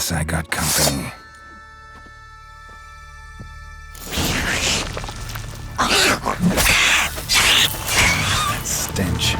Guess I got company. Stench.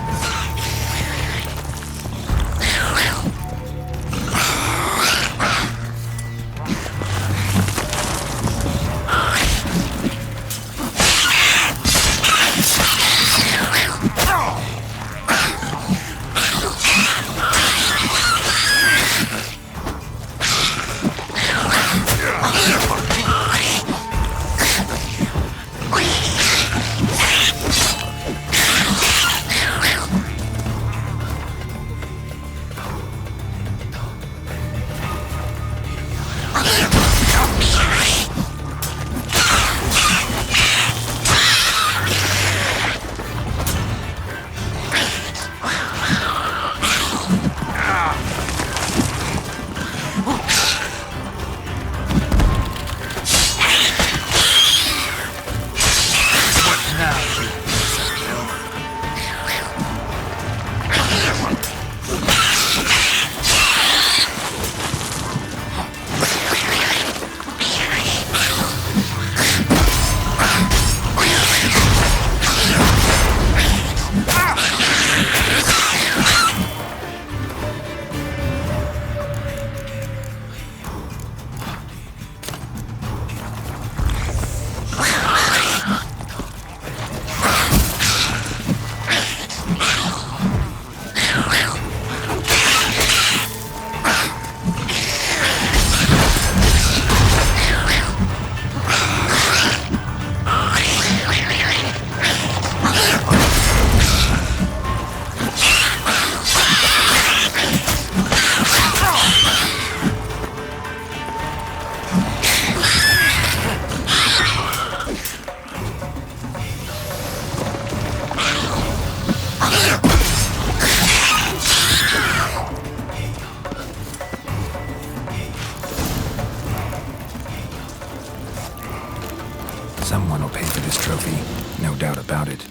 Someone will pay for this trophy, no doubt about it.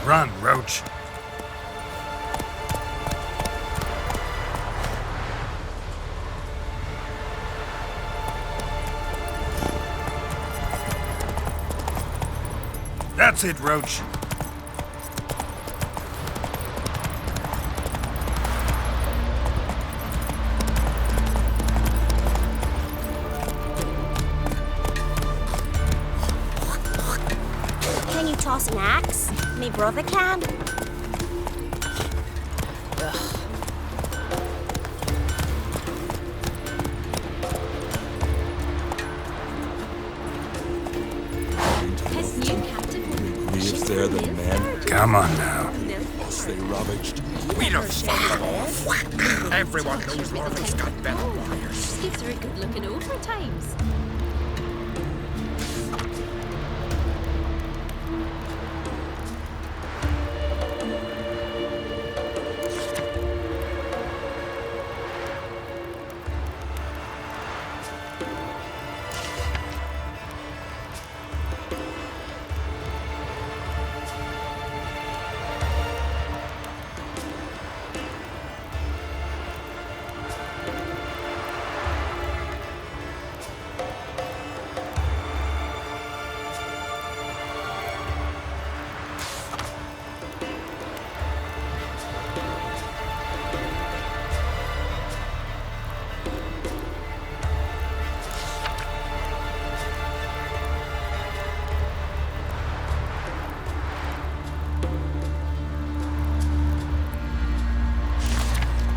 Run, Roach. That's it, Roach. Can you toss an axe? Me brother can. This new captive woman, she's there the men? Come on now. Us they ravaged. We'll fuck off. Everyone knows Lorman's got better wires. Gives her a good looking over at times.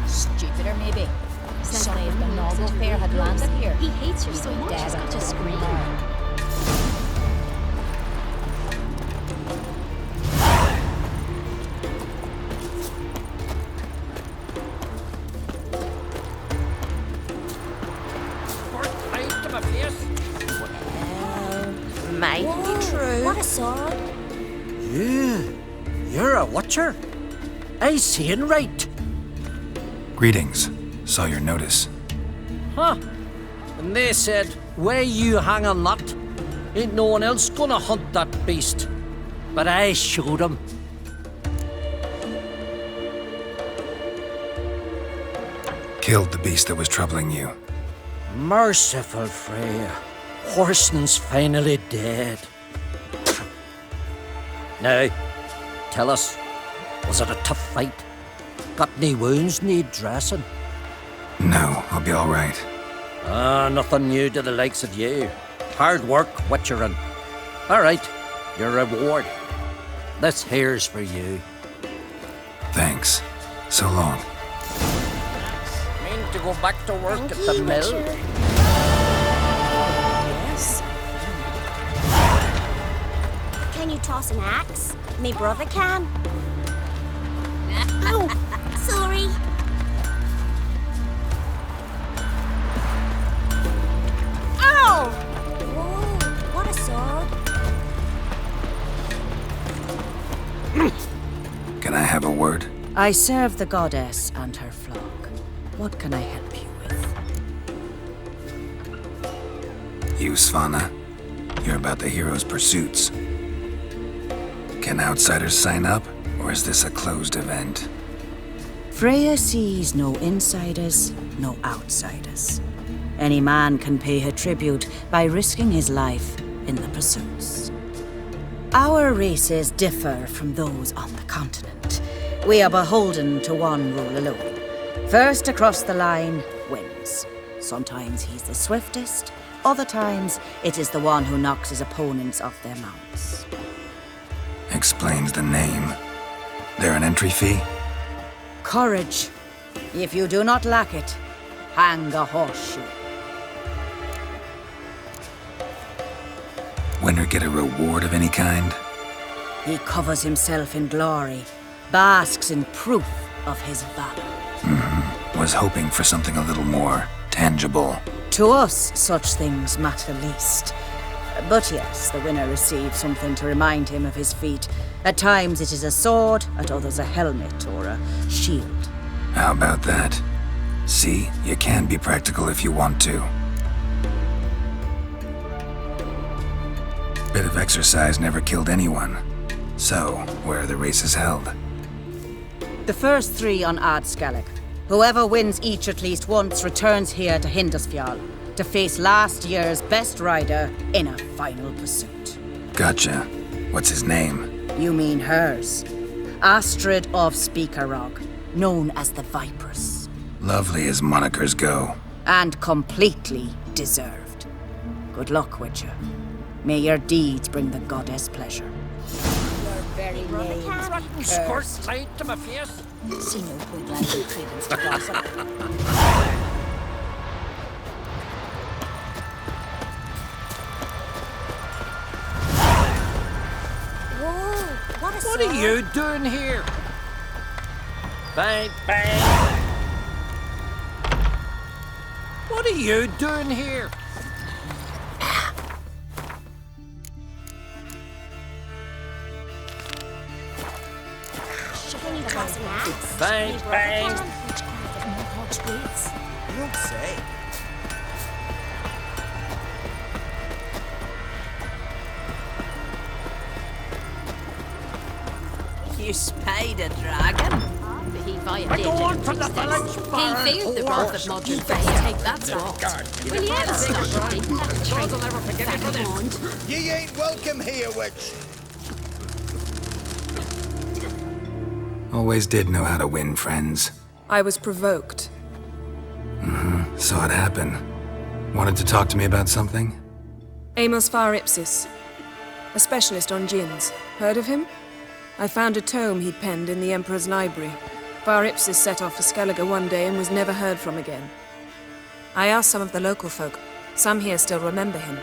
Stupider, maybe. Sonny, if the novel fair had landed here, He hates her so much, he's got to scream. Might be true. What a sword. You're a watcher. I seeing right. Greetings. Saw your notice. Huh. And they said, where you hang on that? Ain't no one else gonna hunt that beast. But I showed 'em. Killed the beast that was troubling you. Merciful Freya. Horson's finally dead. Now, tell us, was it a tough fight? Got any wounds need dressing? No, I'll be all right. Nothing new to the likes of you. Hard work, witcherin'. All right, your reward. This here's for you. Thanks. So long. Mean to go back to work Thank at the you, mill? Witcher. Yes. Can you toss an axe? Me brother can. Oh, sorry. Ow! Whoa, what a sword. Can I have a word? I serve the goddess and her flock. What can I help you with? You, Svana. You're about the hero's pursuits. Can outsiders sign up, or is this a closed event? Freya sees no insiders, no outsiders. Any man can pay her tribute by risking his life in the pursuits. Our races differ from those on the continent. We are beholden to one rule alone. First across the line wins. Sometimes he's the swiftest, other times it is the one who knocks his opponents off their mounts. Explains the name. There an entry fee? Courage. If you do not lack it, hang a horseshoe. Winner get a reward of any kind? He covers himself in glory, basks in proof of his valor. Was hoping for something a little more tangible. To us, such things matter least. But yes, the winner receives something to remind him of his feat. At times it is a sword, at others a helmet or a shield. How about that? See, you can be practical if you want to. Bit of exercise never killed anyone. So, where are the races held? The first 3 on Adscalec. Whoever wins each at least once returns here to Hindusfjall to face last year's best rider in a final pursuit. Gotcha. What's his name? You mean hers. Astrid of Speakerrog, known as the Vipress. Lovely as monikers go. And completely deserved. Good luck, Witcher. May your deeds bring the goddess pleasure. Your very Brother name. can. Squirt light to my face. See no point lending credence to gossip. Whoa, What are you doing here? Bang, bang! What are you doing here? Can you toss an axe? Bang, bang! You don't say. You spied a dragon? He violated a priestess. He feared the wrath of modern Freya. That's what. Will you ever stop repeating that trick? Vagabond. Ye ain't welcome here, witch. Always did know how to win friends. I was provoked. Saw it happen. Wanted to talk to me about something? Amos Far Ipsis, a specialist on djinns. Heard of him? I found a tome he'd penned in the Emperor's library. Far Ipsis set off for Skellige one day and was never heard from again. I asked some of the local folk. Some here still remember him.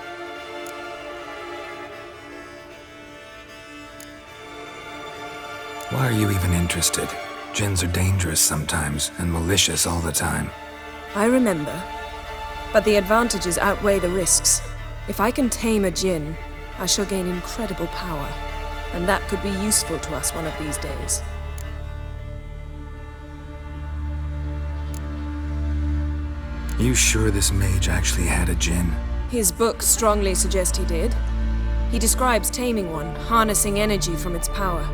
Why are you even interested? Djinns are dangerous sometimes, and malicious all the time. I remember. But the advantages outweigh the risks. If I can tame a djinn, I shall gain incredible power. And that could be useful to us one of these days. You sure this mage actually had a djinn? His books strongly suggest he did. He describes taming one, harnessing energy from its power.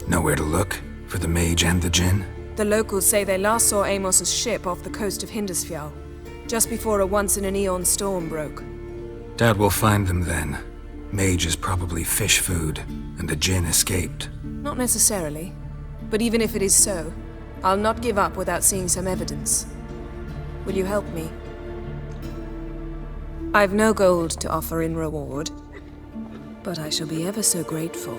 Nowhere to look for the mage and the djinn? The locals say they last saw Amos's ship off the coast of Hindisfjall, just before a once-in-an-eon storm broke. Doubt we'll find them then. Mage is probably fish food, and the djinn escaped. Not necessarily. But even if it is so, I'll not give up without seeing some evidence. Will you help me? I've no gold to offer in reward, but I shall be ever so grateful.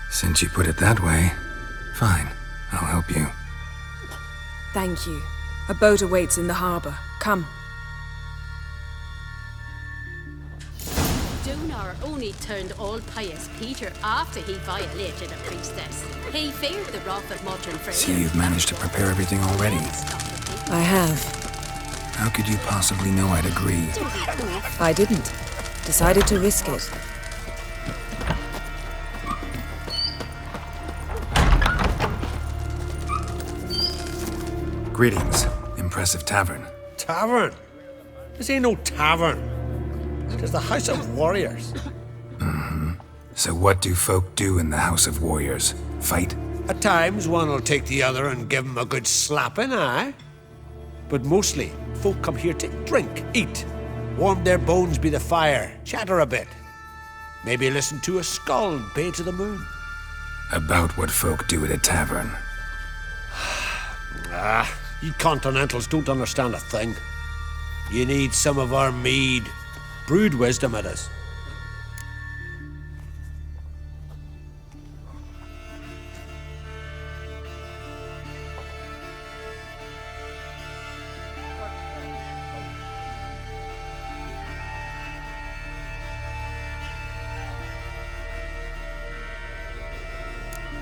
Since you put it that way, fine, I'll help you. Thank you. A boat awaits in the harbor. Come. Dunar only turned all pious Peter after he violated a priestess. He feared the wrath of modern Freya. See, you've managed to prepare everything already. I have. How could you possibly know I'd agree? I didn't. Decided to risk it. Greetings. Impressive tavern. Tavern? This ain't no tavern. It's the House of Warriors. So what do folk do in the House of Warriors? Fight? At times, one will take the other and give 'em a good slapping, aye? But mostly, folk come here to drink, eat, warm their bones by the fire, chatter a bit. Maybe listen to a skald bay to the moon. About what folk do at a tavern. You Continentals don't understand a thing. You need some of our mead. Brewed wisdom it is.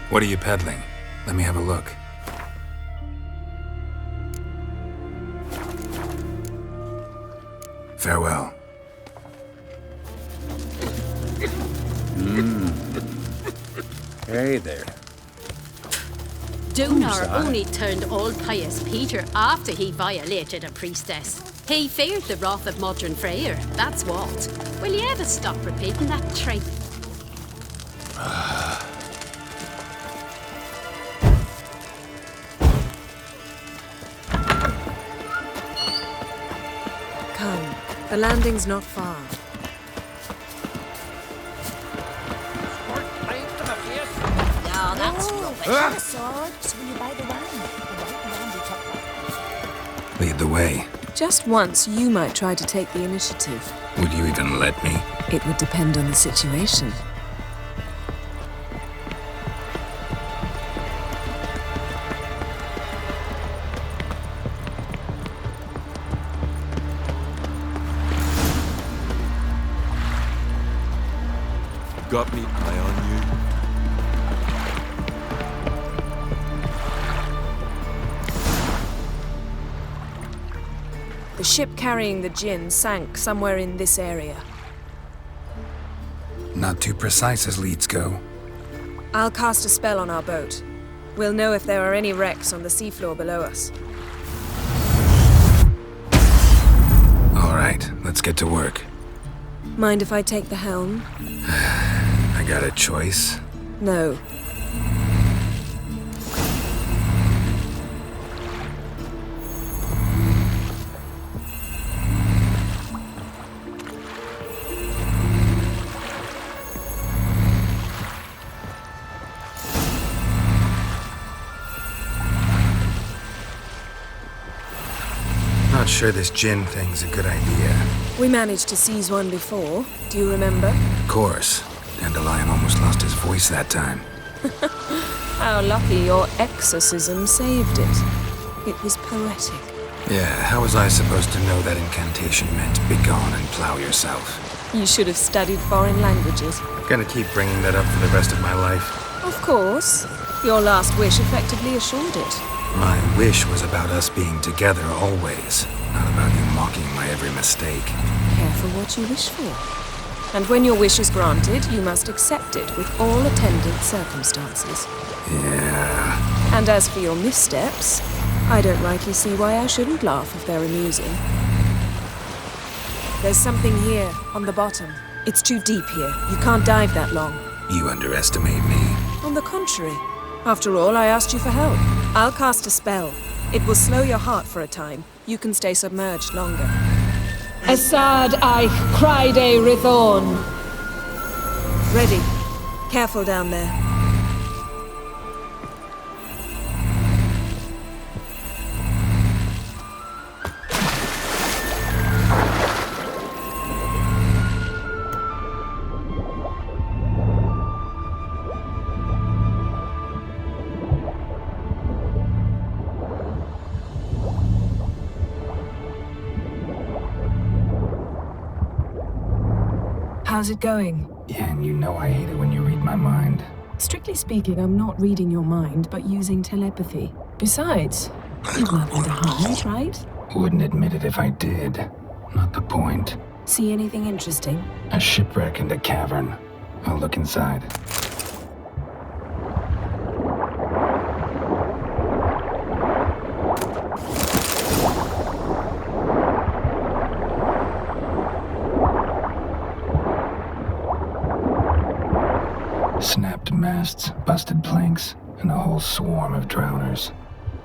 What are you peddling? Let me have a look. Farewell. Hey there. Dunar only turned all pious Peter after he violated a priestess. He feared the wrath of modern Freya. That's what. Will you ever stop repeating that trick? Come. The landing's not far. No, that's rubbish. The sword, so when you buy the wine, the white wine you top. Lead the way. Just once, you might try to take the initiative. Would you even let me? It would depend on the situation. got me eye on you. The ship carrying the Jinn sank somewhere in this area. Not too precise as leads go. I'll cast a spell on our boat. We'll know if there are any wrecks on the seafloor below us. All right, let's get to work. Mind if I take the helm? I got a choice. No. Not sure this gin thing's a good idea. We managed to seize one before. Do you remember? Of course. Dandelion almost lost his voice that time. How lucky your exorcism saved it. It was poetic. Yeah, how was I supposed to know that incantation meant begone and plow yourself? You should have studied foreign languages. Gonna keep bringing that up for the rest of my life. Of course. Your last wish effectively assured it. My wish was about us being together always, not about you mocking my every mistake. Careful what you wish for. And when your wish is granted, you must accept it with all attendant circumstances. Yeah. And as for your missteps, I don't rightly see why I shouldn't laugh if they're amusing. There's something here, on the bottom. It's too deep here. You can't dive that long. You underestimate me. On the contrary. After all, I asked you for help. I'll cast a spell. It will slow your heart for a time. You can stay submerged longer. Assad Eich Cryde Rithorn. Ready. Careful down there. How's it going? Yeah, and you know I hate it when you read my mind. Strictly speaking, I'm not reading your mind, but using telepathy. Besides, you've nothing to hide, right? Wouldn't admit it if I did. Not the point. See anything interesting? A shipwreck and a cavern. I'll look inside. Snapped masts, busted planks, and a whole swarm of drowners.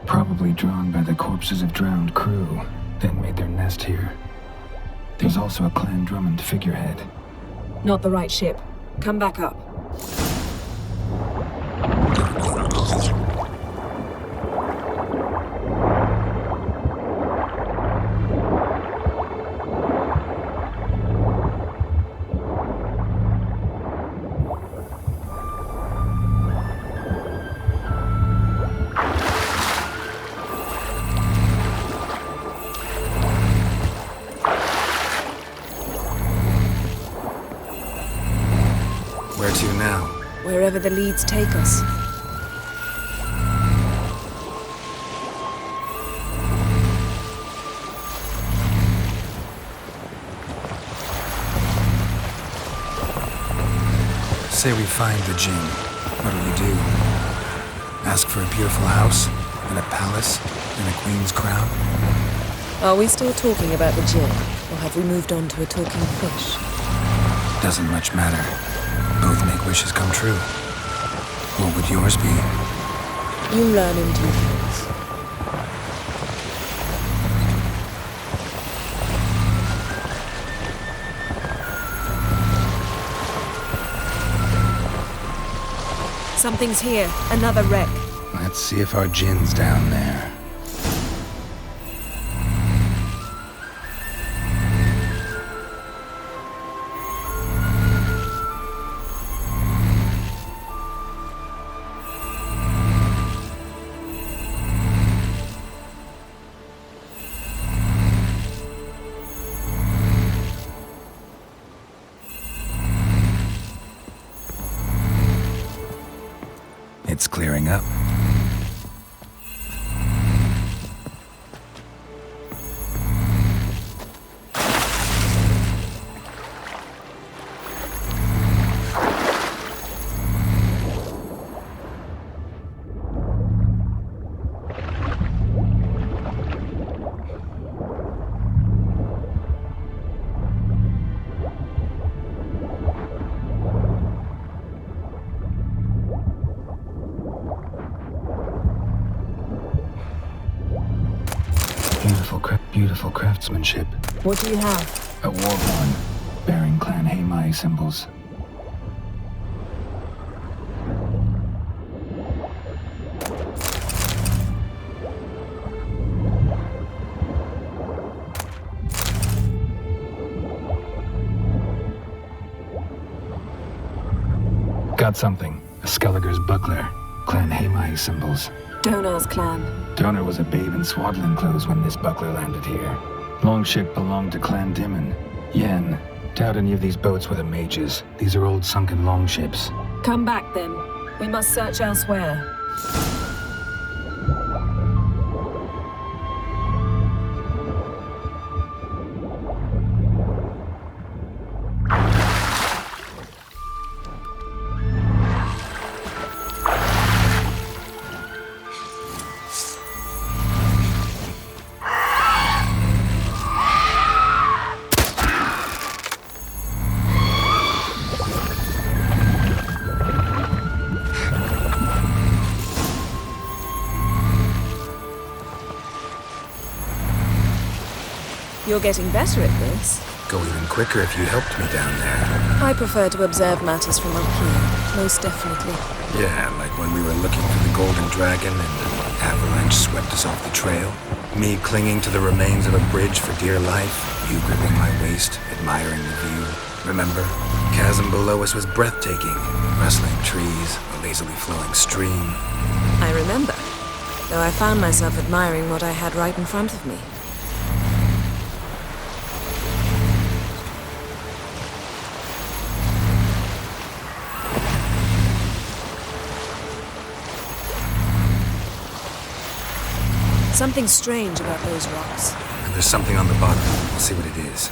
Probably drawn by the corpses of drowned crew, then made their nest here. There's also a Clan Drummond figurehead. Not the right ship. Come back up. Where to now? Wherever the leads take us. Say we find the Jinn. What do? Ask for a beautiful house, and a palace, and a queen's crown? Are we still talking about the Jinn, or have we moved on to a talking fish? Doesn't much matter. Both make wishes come true. What would yours be? You learn in due course. Something's here. Another wreck. Let's see if our Jinn's down there. It's clearing up. Beautiful craftsmanship. What do you have? A war horn, bearing Clan Haimai symbols. Got something. A Skelliger's buckler. Clan Haimai symbols. Donar's clan. Donar was a babe in swaddling clothes when this buckler landed here. Longship belonged to Clan Dimon. Yen, doubt any of these boats were the mages. These are old sunken longships. Come back then. We must search elsewhere. You're getting better at this. Go even quicker if you helped me down there. I prefer to observe matters from up here, most definitely. Yeah, like when we were looking for the Golden Dragon and an avalanche swept us off the trail. Me clinging to the remains of a bridge for dear life. You gripping my waist, admiring the view. Remember? Chasm below us was breathtaking. Rustling trees, a lazily flowing stream. I remember, though I found myself admiring what I had right in front of me. Something strange about those rocks. And there's something on the bottom. We'll see what it is.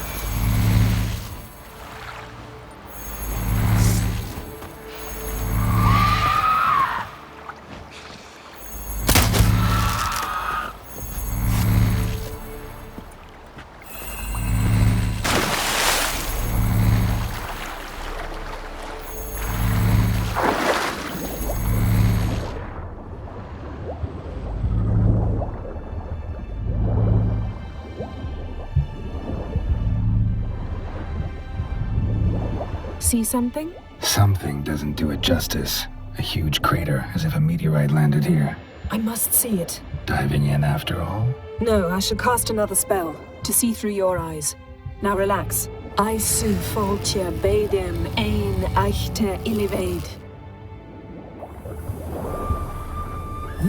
See something? Something doesn't do it justice. A huge crater, as if a meteorite landed here. I must see it. Diving in after all? No, I should cast another spell, to see through your eyes. Now relax. I su foltje bedem ein echte iliveid.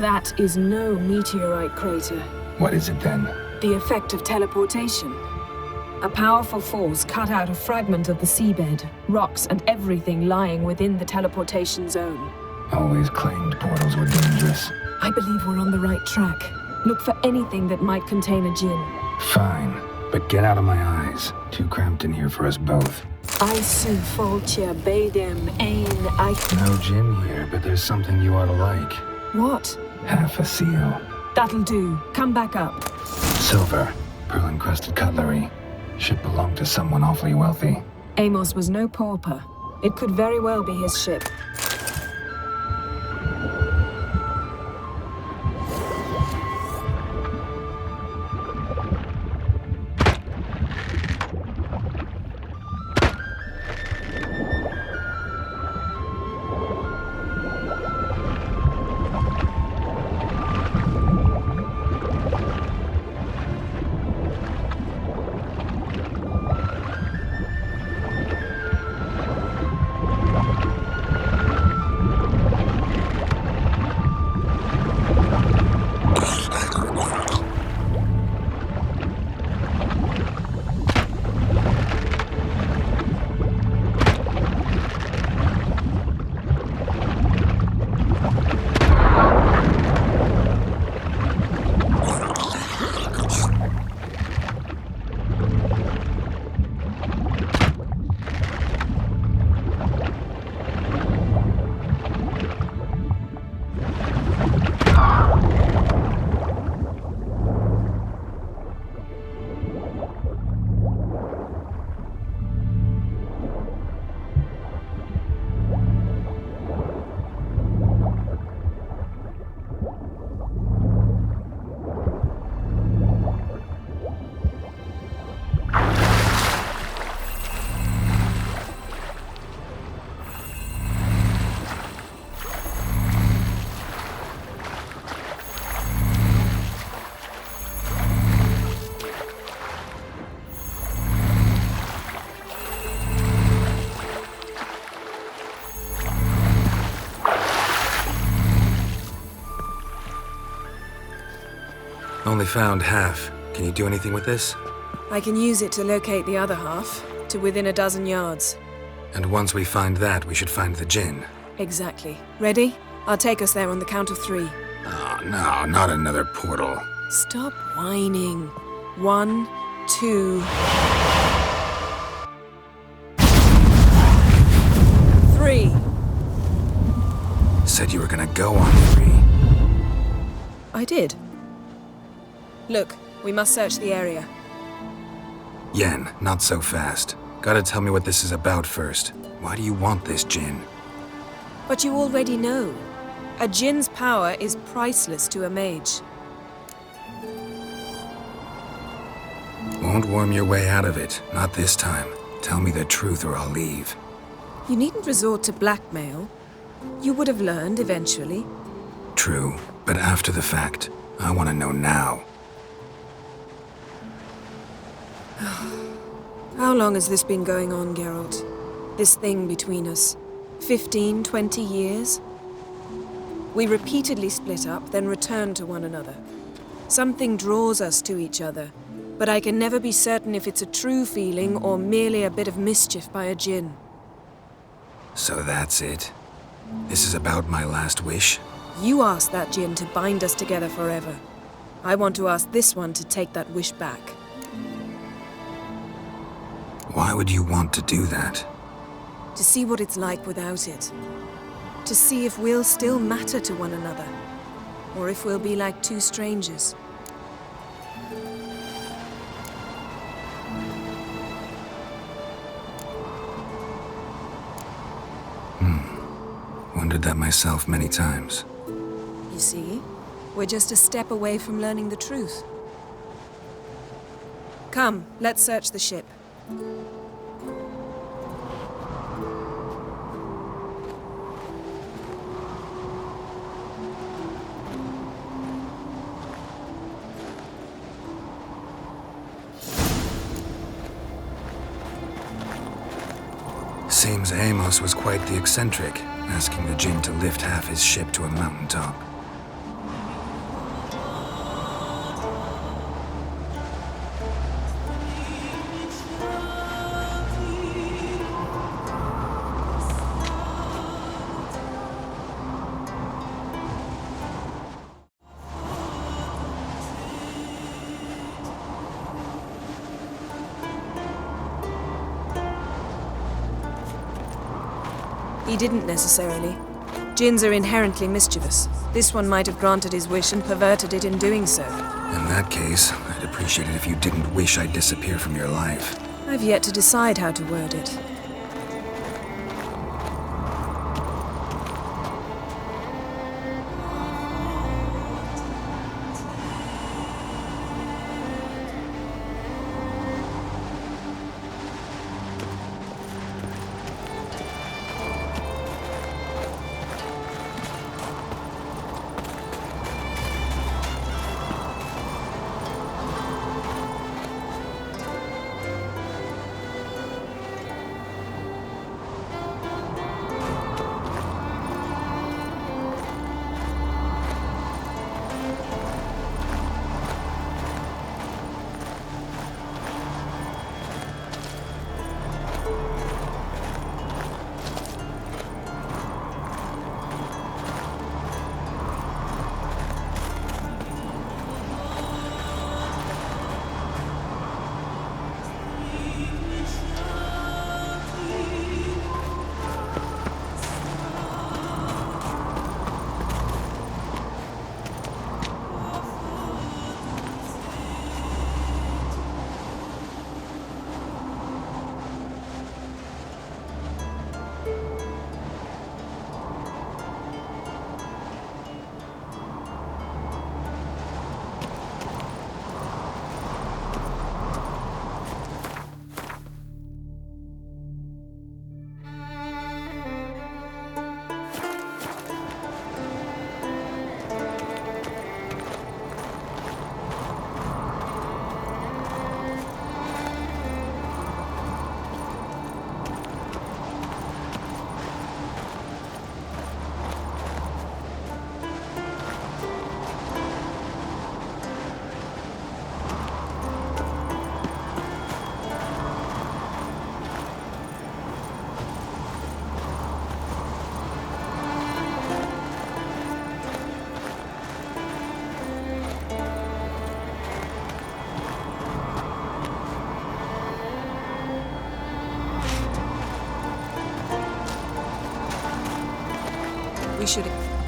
That is no meteorite crater. What is it then? The effect of teleportation. A powerful force cut out a fragment of the seabed, rocks and everything lying within the teleportation zone. Always claimed portals were dangerous. I believe we're on the right track. Look for anything that might contain a djinn. Fine, but get out of my eyes. Too cramped in here for us both. I su foltje bedem ein echte... No djinn here, but there's something you ought to like. What? Half a seal. That'll do. Come back up. Silver, pearl-encrusted cutlery. Ship belonged to someone awfully wealthy. Amos was no pauper. It could very well be his ship. found half. Can you do anything with this? I can use it to locate the other half, to within a dozen yards. And once we find that, we should find the djinn. Exactly. Ready? I'll take us there on the count of 3. Oh, no, not another portal. Stop whining. 1, 2... 3. Said you were gonna go on 3. I did. Look, we must search the area. Yen, not so fast. Gotta tell me what this is about first. Why do you want this djinn? But you already know. A djinn's power is priceless to a mage. Won't worm your way out of it. Not this time. Tell me the truth or I'll leave. You needn't resort to blackmail. You would have learned eventually. True, but after the fact. I want to know now. How long has this been going on, Geralt? This thing between us? 15, 20 years? We repeatedly split up, then returned to one another. Something draws us to each other, but I can never be certain if it's a true feeling or merely a bit of mischief by a djinn. So that's it? This is about my last wish? You asked that djinn to bind us together forever. I want to ask this one to take that wish back. Why would you want to do that? To see what it's like without it. To see if we'll still matter to one another. Or if we'll be like two strangers. Wondered that myself many times. You see? We're just a step away from learning the truth. Come, let's search the ship. Seems Amos was quite the eccentric, asking the djinn to lift half his ship to a mountaintop. He didn't necessarily. Djinns are inherently mischievous. This one might have granted his wish and perverted it in doing so. In that case, I'd appreciate it if you didn't wish I'd disappear from your life. I've yet to decide how to word it.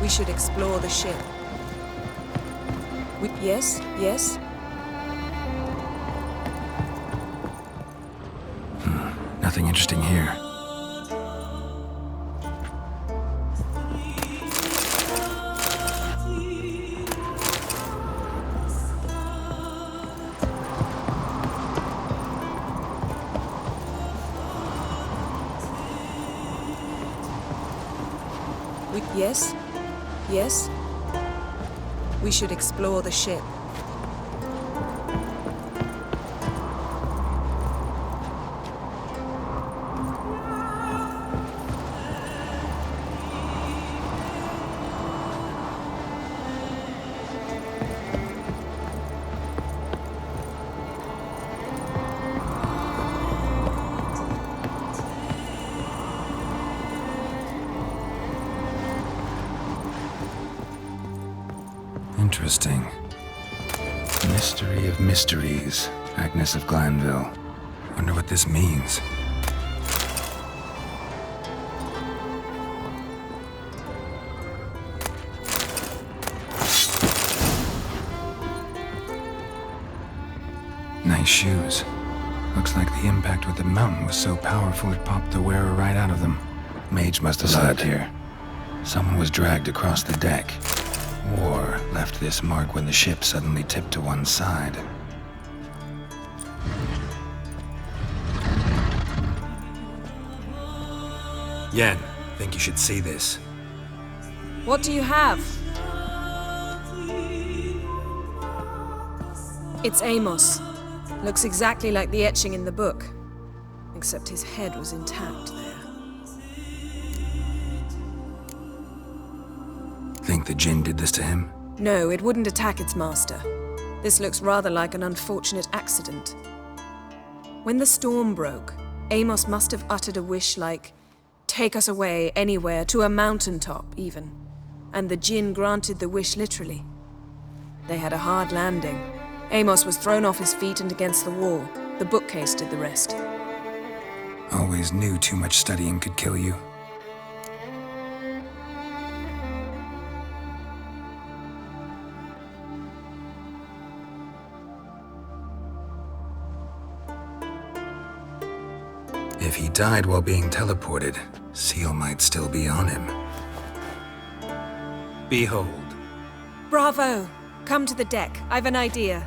We should explore the ship. Yes, yes. Nothing interesting here. Yes, yes. We should explore the ship. Interesting. Mystery of mysteries, Agnes of Glanville. Wonder what this means. Nice shoes. Looks like the impact with the mountain was so powerful it popped the wearer right out of them. Mage must have slept here. Someone was dragged across the deck. Or left this mark when the ship suddenly tipped to one side. Yen, think you should see this. What do you have? It's Amos. Looks exactly like the etching in the book. Except his head was intact there. Think the Jinn did this to him? No, it wouldn't attack its master. This looks rather like an unfortunate accident. When the storm broke, Amos must have uttered a wish like, "Take us away, anywhere, to a mountaintop, even." And the Jinn granted the wish literally. They had a hard landing. Amos was thrown off his feet and against the wall. The bookcase did the rest. Always knew too much studying could kill you. If he died while being teleported, Seal might still be on him. Behold. Bravo! Come to the deck. I've an idea.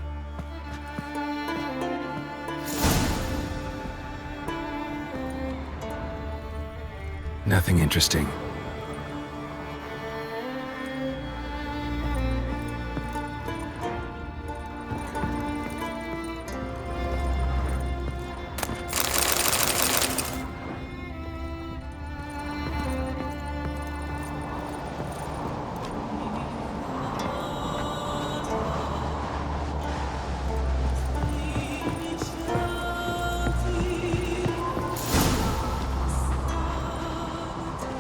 Nothing interesting.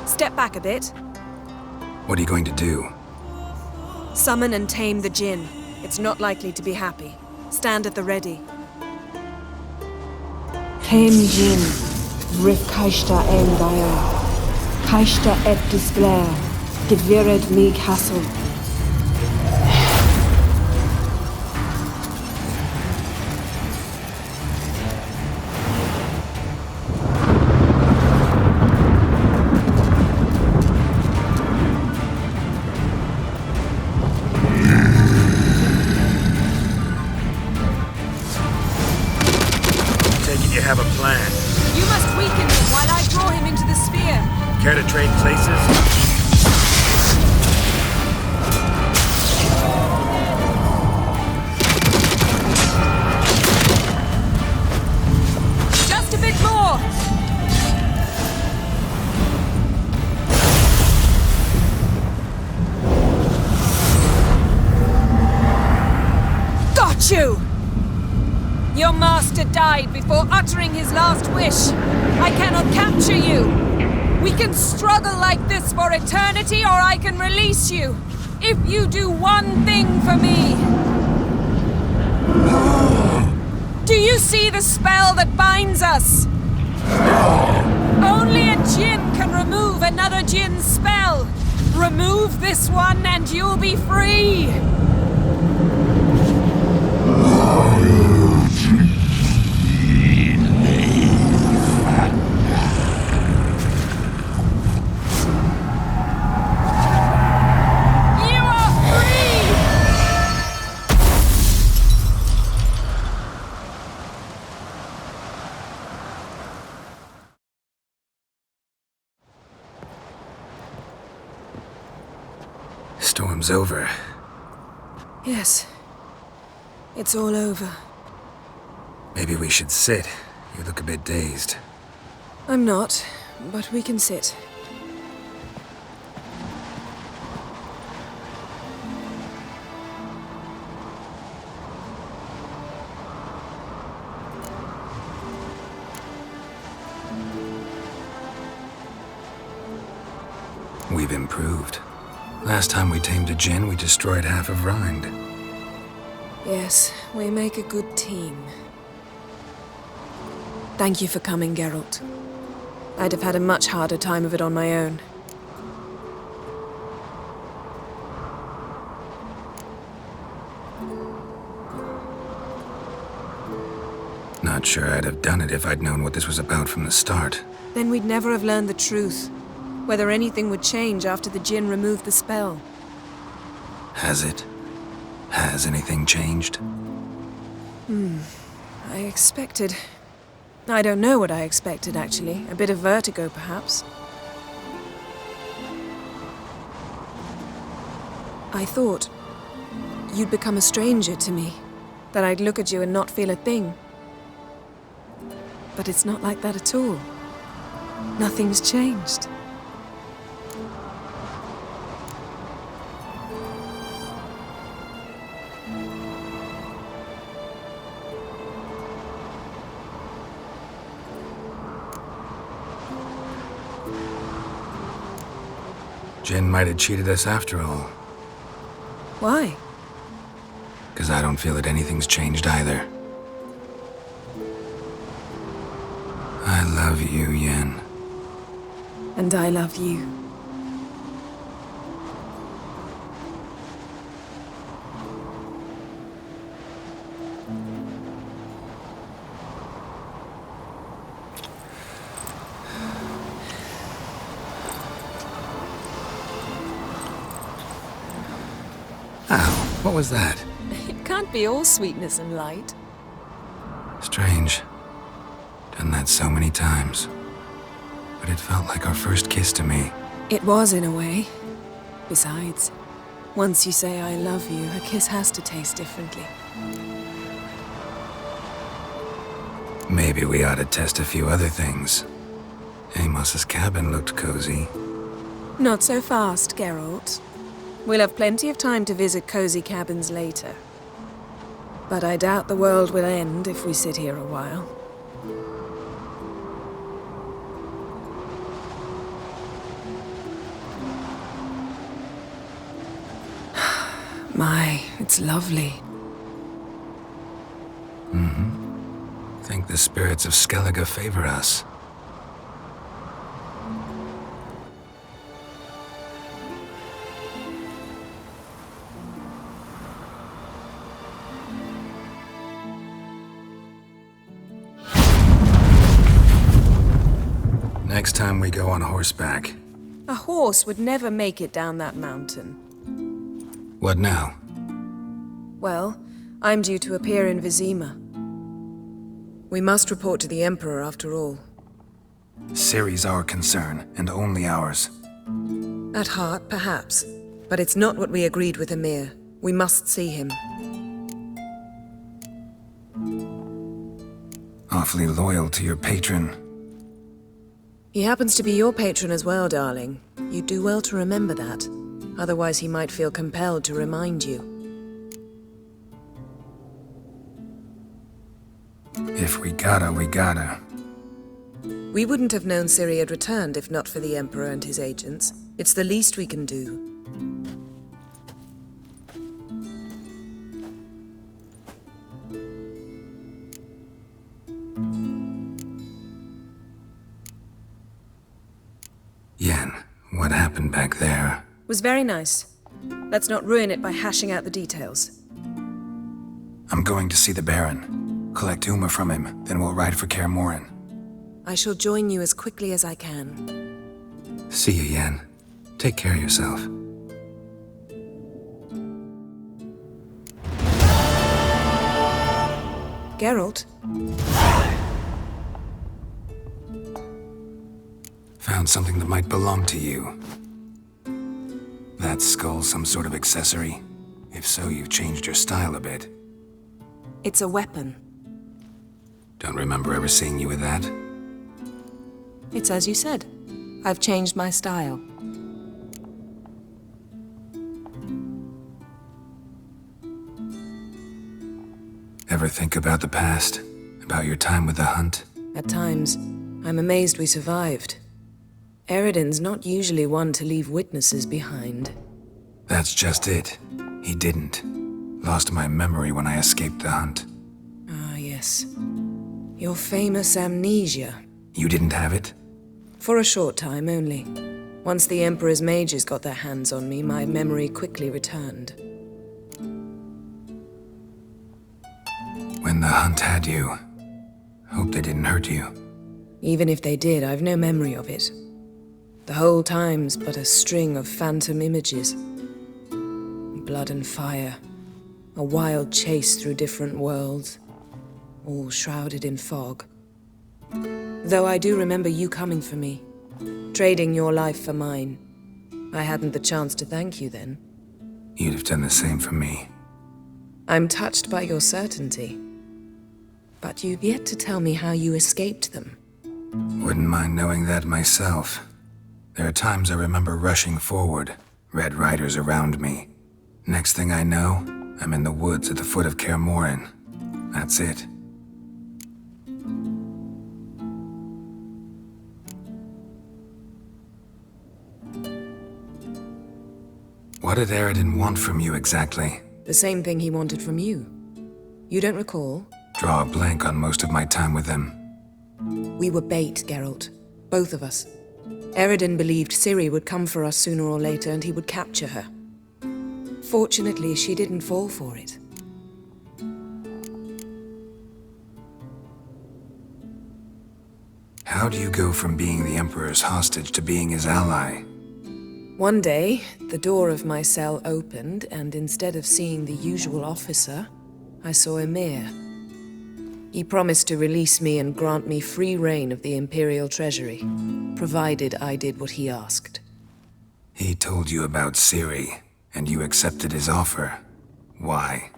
Step back a bit. What are you going to do? Summon and tame the Jinn. It's not likely to be happy. Stand at the ready. Tame Jinn, Vrif Kaishta Endire, Kaishta et Disblair, Devired me Castle. You have a plan. You must weaken him while I draw him into the sphere. Care to trade places? Just a bit more! Got you! Your master died before uttering his last wish. I cannot capture you. We can struggle like this for eternity, or I can release you. If you do one thing for me. Do you see the spell that binds us? Only a Jinn can remove another Jinn's spell. Remove this one and you'll be free! Storm's over. Yes. It's all over. Maybe we should sit. You look a bit dazed. I'm not, but we can sit. We've improved. Last time we tamed a djinn, we destroyed half of Rind. Yes, we make a good team. Thank you for coming, Geralt. I'd have had a much harder time of it on my own. Not sure I'd have done it if I'd known what this was about from the start. Then we'd never have learned the truth. Whether anything would change after the djinn removed the spell. Has it? Has anything changed? I expected... I don't know what I expected, actually. A bit of vertigo, perhaps. I thought you'd become a stranger to me. That I'd look at you and not feel a thing. But it's not like that at all. Nothing's changed. Jinn might have cheated us after all. Why? 'Cause I don't feel that anything's changed either. I love you, Yen. And I love you. Ow, what was that? It can't be all sweetness and light. Strange. Done that so many times. But it felt like our first kiss to me. It was, in a way. Besides, once you say I love you, a kiss has to taste differently. Maybe we ought to test a few other things. Amos's cabin looked cozy. Not so fast, Geralt. We'll have plenty of time to visit cozy cabins later. But I doubt the world will end if we sit here a while. My, it's lovely. Think the spirits of Skellige favor us. Next time we go on horseback. A horse would never make it down that mountain. What now? Well, I'm due to appear in Vizima. We must report to the Emperor after all. Ciri's our concern, and only ours. At heart, perhaps. But it's not what we agreed with Emir. We must see him. Awfully loyal to your patron. He happens to be your patron as well, darling. You do well to remember that. Otherwise he might feel compelled to remind you. If we gotta, we gotta. We wouldn't have known Ciri had returned if not for the Emperor and his agents. It's the least we can do. Yen, what happened back there? Was very nice. Let's not ruin it by hashing out the details. I'm going to see the Baron. Collect Uma from him, then we'll ride for Kaer Morhen. I shall join you as quickly as I can. See you, Yen. Take care of yourself. Geralt? Found something that might belong to you. That skull some sort of accessory? If so, you've changed your style a bit. It's a weapon. Don't remember ever seeing you with that. It's as you said. I've changed my style. Ever think about the past? About your time with the Hunt? At times, I'm amazed we survived. Eredin's not usually one to leave witnesses behind. That's just it. He didn't. Lost my memory when I escaped the Hunt. Ah, yes. Your famous amnesia. You didn't have it? For a short time only. Once the Emperor's mages got their hands on me, my memory quickly returned. When the Hunt had you, hope they didn't hurt you. Even if they did, I've no memory of it. The whole time's but a string of phantom images. Blood and fire. A wild chase through different worlds. All shrouded in fog. Though I do remember you coming for me. Trading your life for mine. I hadn't the chance to thank you then. You'd have done the same for me. I'm touched by your certainty. But you've yet to tell me how you escaped them. Wouldn't mind knowing that myself. There are times I remember rushing forward, Red Riders around me. Next thing I know, I'm in the woods at the foot of Kaer Morhen. That's it. What did Eredin want from you exactly? The same thing he wanted from you. You don't recall? Draw a blank on most of my time with him. We were bait, Geralt. Both of us. Eredin believed Ciri would come for us sooner or later and he would capture her. Fortunately, she didn't fall for it. How do you go from being the Emperor's hostage to being his ally? One day, the door of my cell opened, and instead of seeing the usual officer, I saw Emir. He promised to release me and grant me free reign of the Imperial Treasury, provided I did what he asked. He told you about Ciri, and you accepted his offer. Why?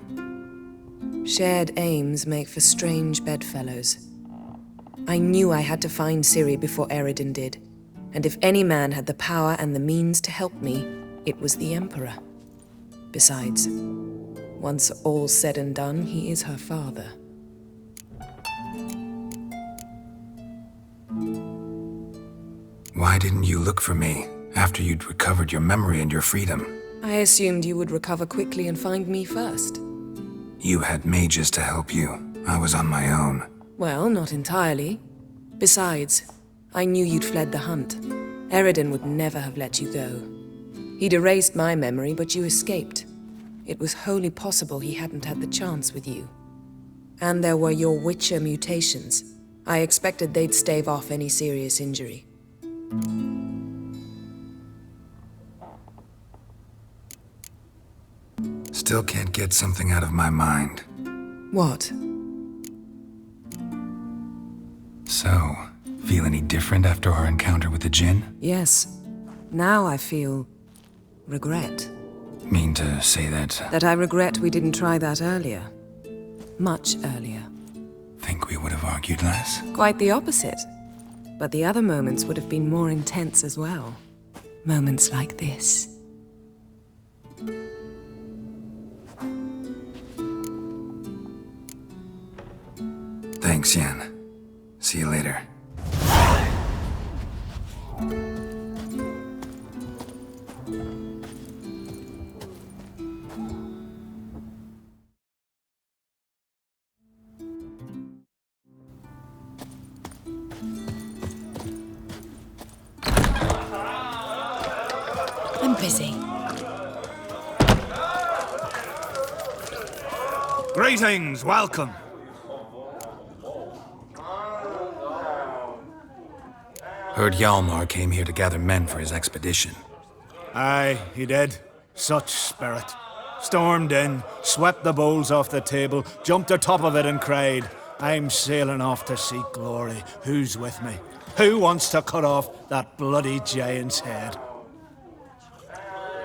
Shared aims make for strange bedfellows. I knew I had to find Ciri before Eredin did, and if any man had the power and the means to help me, it was the Emperor. Besides, once all's said and done, he is her father. Why didn't you look for me after you'd recovered your memory and your freedom? I assumed you would recover quickly and find me first. You had mages to help you. I was on my own. Well, not entirely. Besides, I knew you'd fled the Hunt. Eredin would never have let you go. He'd erased my memory, but you escaped. It was wholly possible he hadn't had the chance with you. And there were your Witcher mutations. I expected they'd stave off any serious injury. Still can't get something out of my mind. What? So, feel any different after our encounter with the Djinn? Yes. Now I feel regret. Mean to say that... That I regret we didn't try that earlier. Much earlier. Think we would have argued less? Quite the opposite. But the other moments would have been more intense as well. Moments like this. Thanks, Yen. See you later. I'm busy. Greetings, welcome. Heard Hjalmar came here to gather men for his expedition. Aye, he did. Such spirit. Stormed in, swept the bowls off the table, jumped atop of it and cried, I'm sailing off to seek glory. Who's with me? Who wants to cut off that bloody giant's head?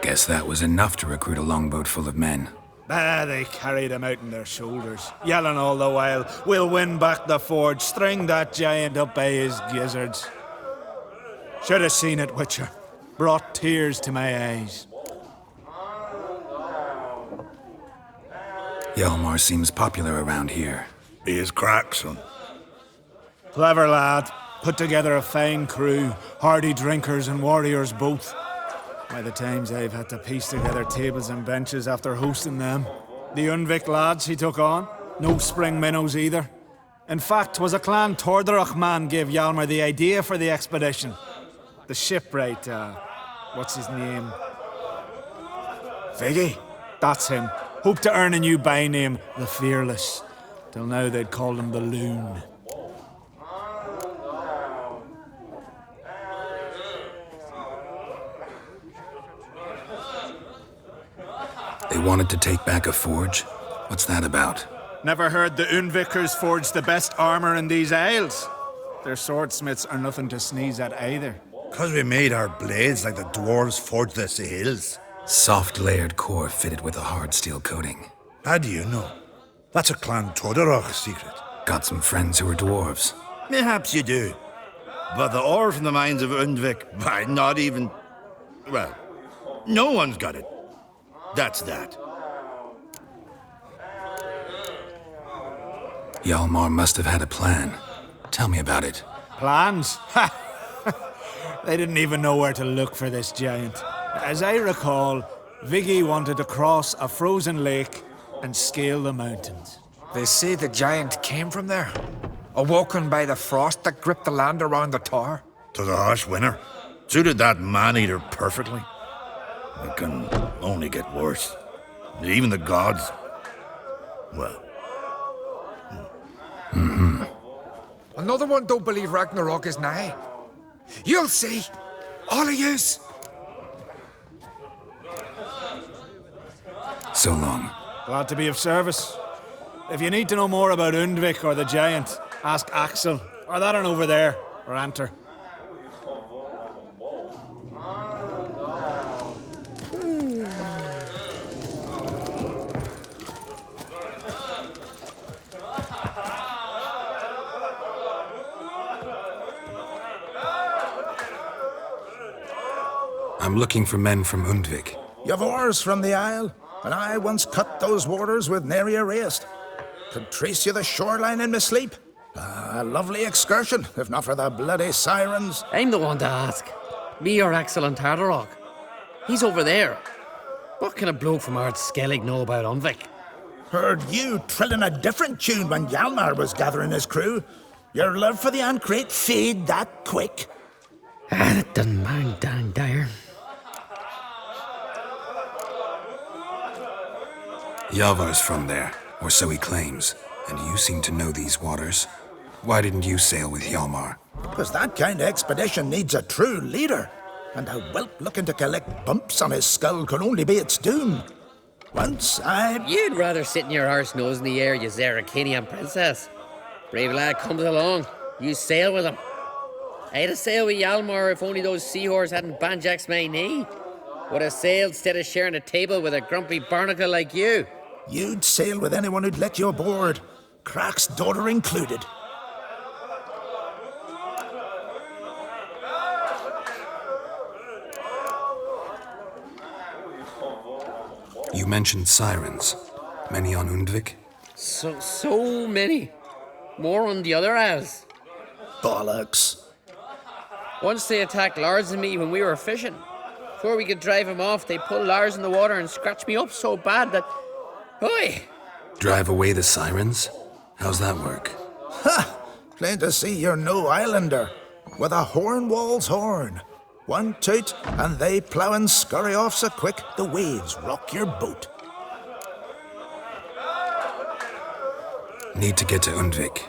Guess that was enough to recruit a longboat full of men. They carried him out on their shoulders, yelling all the while, we'll win back the forge, string that giant up by his gizzards. Should have seen it, Witcher. Brought tears to my eyes. Hjalmar seems popular around here. He is crack, son. Clever lad. Put together a fine crew, hardy drinkers and warriors both. By the times I've had to piece together tables and benches after hosting them. The Undvik lads he took on, no spring minnows either. In fact, 'twas a clan Tordarach man gave Hjalmar the idea for the expedition. The shipwright, what's his name? Viggy? That's him. Hoped to earn a new byname, the Fearless. Till now they'd called him the Loon. They wanted to take back a forge? What's that about? Never heard the Undvikers forged the best armor in these isles. Their swordsmiths are nothing to sneeze at either. 'Cause we made our blades like the dwarves forged the sails. Soft layered core fitted with a hard steel coating. How do you know? That's a Clan Tordarach secret. Got some friends who are dwarves. Perhaps you do. But the ore from the mines of Undvik, why, not even... Well, no one's got it. That's that. Hjalmar must have had a plan. Tell me about it. Plans? Ha! They didn't even know where to look for this giant. As I recall, Viggy wanted to cross a frozen lake and scale the mountains. They say the giant came from there, awoken by the frost that gripped the land around the tower. 'Twas a harsh winter. Suited that man-eater perfectly. It can only get worse. Even the gods... Well... Mm-hmm. Another one don't believe Ragnarok is nigh. You'll see. All of yous. So long. Glad to be of service. If you need to know more about Undvik or the giant, ask Axel, or that one over there, or Anter. I'm looking for men from Undvik. You've oars from the isle, and I once cut those waters with nary a raist. Could trace you the shoreline in my sleep. A lovely excursion, if not for the bloody sirens. I'm the one to ask. Me or Axel and Tardarok? He's over there. What can a bloke from Ard Skellig know about Undvik? Heard you trilling a different tune when Hjalmar was gathering his crew. Your love for the Ancrate fade that quick. That doesn't mind down there. Yavar's from there, or so he claims. And you seem to know these waters. Why didn't you sail with Hjalmar? Because that kind of expedition needs a true leader. And a whelp looking to collect bumps on his skull can only be its doom. Once You'd rather sit in your arse nose in the air, you Zarakinian princess. Brave lad comes along. You sail with him. I'd have sailed with Hjalmar if only those seahorses hadn't banjaxed my knee. Would have sailed instead of sharing a table with a grumpy barnacle like you. You'd sail with anyone who'd let you aboard. Crack's daughter included. You mentioned sirens. Many on Undvik? So many. More on the other isles. Bollocks. Once they attacked Lars and me when we were fishing. Before we could drive him off, they pulled Lars in the water and scratched me up so bad that... Oi! Drive away the sirens? How's that work? Ha! Plain to see you're no islander. With a horn wall's horn. One toot, and they plough and scurry off so quick the waves rock your boat. Need to get to Undvik.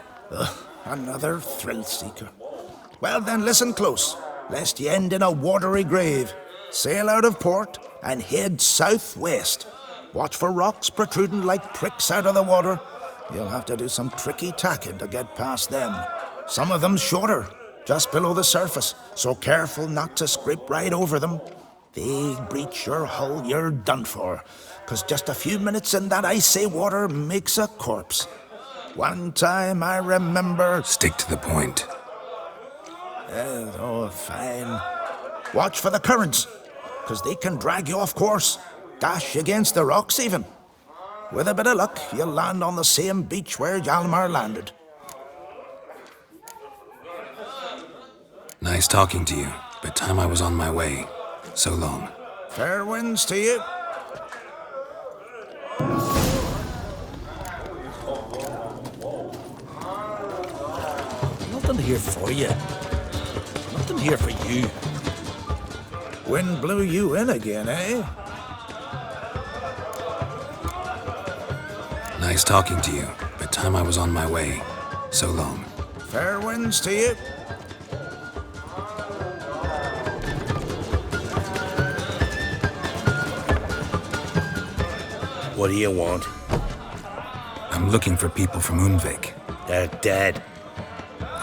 Another thrill seeker. Well then, listen close, lest ye end in a watery grave. Sail out of port and head southwest. Watch for rocks protruding like pricks out of the water. You'll have to do some tricky tacking to get past them. Some of them shorter, just below the surface, so careful not to scrape right over them. They breach your hull, you're done for, 'cause just a few minutes in that icy water makes a corpse. One time I remember... Stick to the point. Oh, fine. Watch for the currents, 'cause they can drag you off course, dash against the rocks even. With a bit of luck, you'll land on the same beach where Hjalmar landed. Nice talking to you, but time I was on my way. So long. Fair winds to you. Nothing here for you. Nothing here for you. Wind blew you in again, eh? Nice talking to you, but time I was on my way. So long. Fair winds to you. What do you want? I'm looking for people from Undvik. They're dead.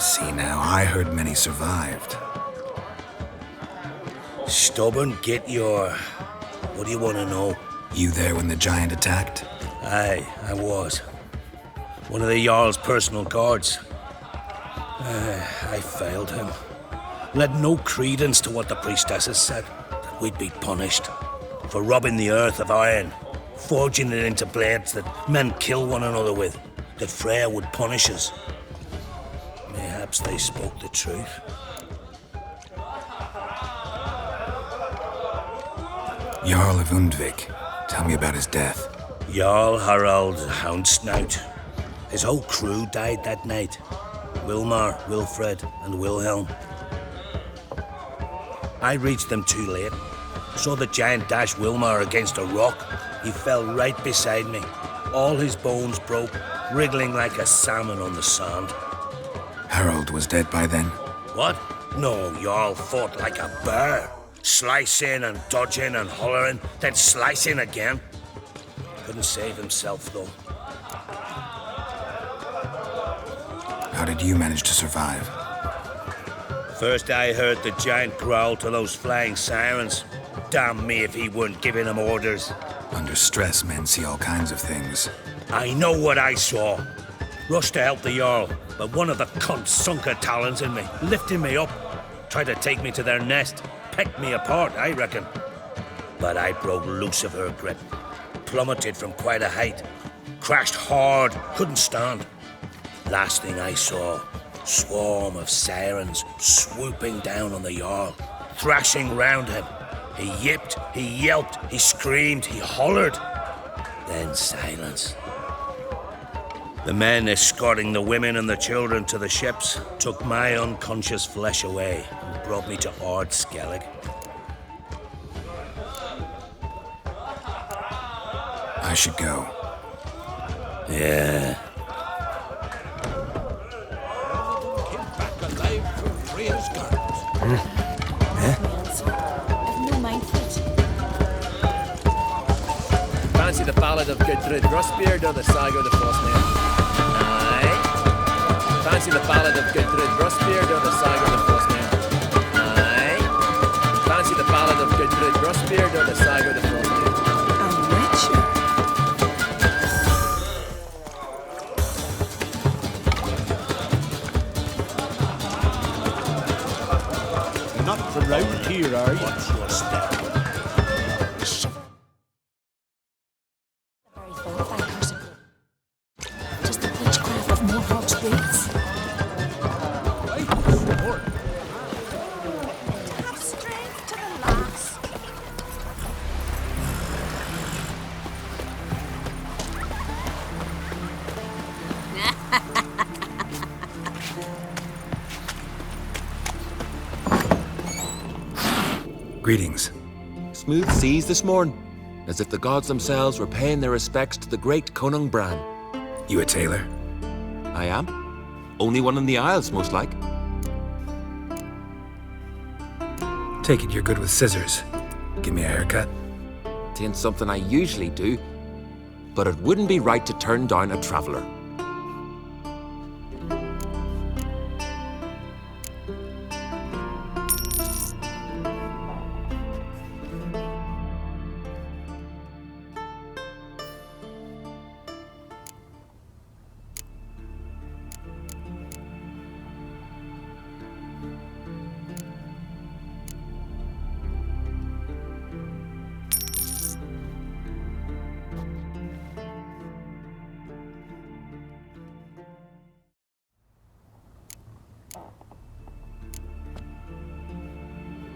See now, I heard many survived. Stubborn, get your... What do you want to know? You there when the giant attacked? Aye, I was. One of the Jarl's personal guards. I failed him. Led no credence to what the priestesses said, that we'd be punished for robbing the earth of iron, forging it into blades that men kill one another with, that Freya would punish us. Mayhaps they spoke the truth. Jarl of Undvik. Tell me about his death. Jarl Harald Houndsnout. His whole crew died that night. Wilmar, Wilfred, and Wilhelm. I reached them too late. Saw the giant dash Wilmar against a rock. He fell right beside me. All his bones broke, wriggling like a salmon on the sand. Harold was dead by then? What? No, Jarl fought like a bear. Slicing and dodging and hollering, then slicing again. Couldn't save himself, though. How did you manage to survive? First I heard the giant growl to those flying sirens. Damn me if he weren't giving them orders. Under stress, men see all kinds of things. I know what I saw. Rushed to help the Jarl, but one of the cunts sunk her talons in me, lifting me up. Tried to take me to their nest. Pecked me apart, I reckon. But I broke loose of her grip. Plummeted from quite a height. Crashed hard, couldn't stand. Last thing I saw, swarm of sirens swooping down on the Jarl, thrashing round him. He yipped, he yelped, he screamed, he hollered. Then silence. The men escorting the women and the children to the ships took my unconscious flesh away and brought me to Ard Skellig. I should go. Yeah. Fancy the ballad of Gudrid Rustbeard or the saga of the Frostman? Aye. Fancy the ballad of Gudrid Rustbeard or the saga of the Frostman? Aye. Fancy the ballad of Gudrid Rustbeard or the saga of the Frostman? Not from round here, are you? Watch your step. Just the witchcraft of Morhogg's roots. Have strength to the last. Greetings. Smooth seas this morn, as if the gods themselves were paying their respects to the great Conung Bran. You a tailor? I am. Only one in the Isles, most like. Take it you're good with scissors. Give me a haircut. Tain't something I usually do, but it wouldn't be right to turn down a traveller.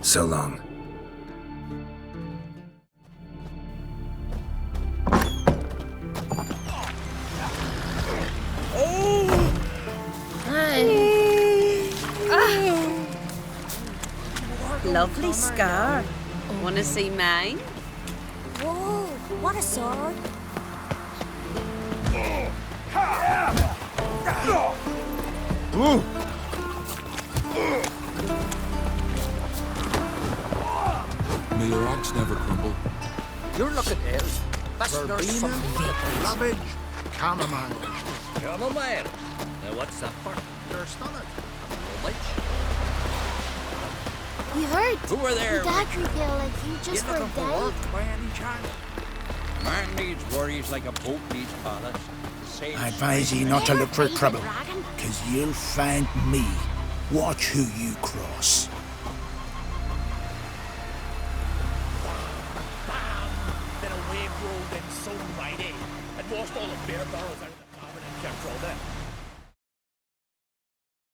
So long. Lovely scar. Wanna see mine? Whoa, what a sword. Ooh. May your axe never crumble. You're looking ill. That's nurse some vapors. Cabbage, chamomile. Chamomile. Now what's that for? Your stomach. You heard? Who were there? The dagger feel like you just were dead. By any chance? Man needs worries like a boat needs ballast. I advise ye not to look for trouble, because you'll find me. Watch who you cross. Then a wave rolled in so mighty, it washed all the beer barrels out of the cabin and kept all that.